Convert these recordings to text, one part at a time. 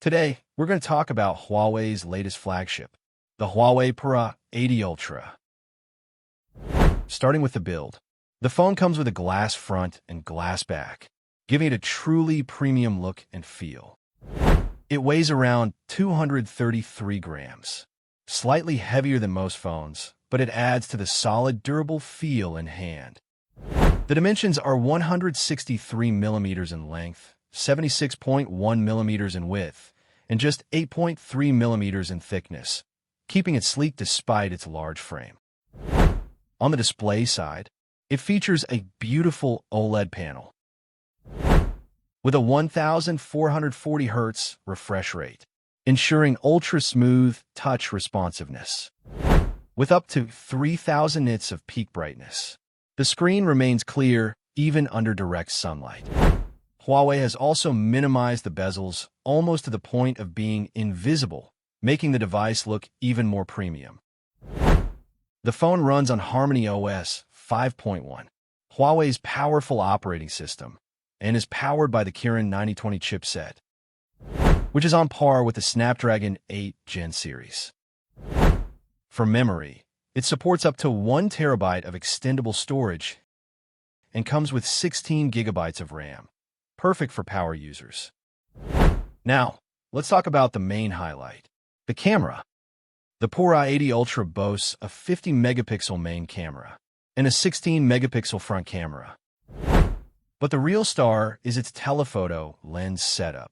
Today, we're going to talk about Huawei's latest flagship, the Huawei Pura 80 Ultra. Starting with the build. The phone comes with a glass front and glass back, giving it a truly premium look and feel. It weighs around 233 grams, slightly heavier than most phones, but it adds to the solid, durable feel in hand. The dimensions are 163 millimeters in length, 76.1 millimeters in width, and just 8.3 millimeters in thickness, keeping it sleek despite its large frame. On the display side, it features a beautiful OLED panel with a 1440 Hz refresh rate, ensuring ultra-smooth touch responsiveness. With up to 3000 nits of peak brightness, the screen remains clear even under direct sunlight. Huawei has also minimized the bezels almost to the point of being invisible, making the device look even more premium. The phone runs on Harmony OS 5.1, Huawei's powerful operating system, and is powered by the Kirin 9020 chipset, which is on par with the Snapdragon 8 Gen series. For memory, it supports up to 1 terabyte of extendable storage and comes with 16 gigabytes of RAM, perfect for power users. Now, let's talk about the main highlight, the camera. The Pura 80 Ultra boasts a 50-megapixel main camera and a 16-megapixel front camera. But the real star is its telephoto lens setup.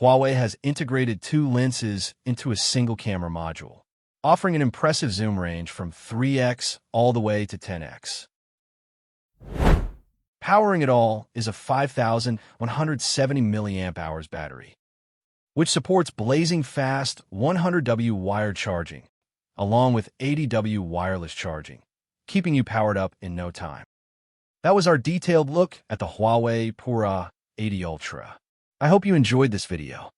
Huawei has integrated 2 lenses into a single camera module, offering an impressive zoom range from 3x all the way to 10x. Powering it all is a 5,170 mAh battery, which supports blazing fast 100W wired charging, along with 80W wireless charging, keeping you powered up in no time. That was our detailed look at the Huawei Pura 80 Ultra. I hope you enjoyed this video.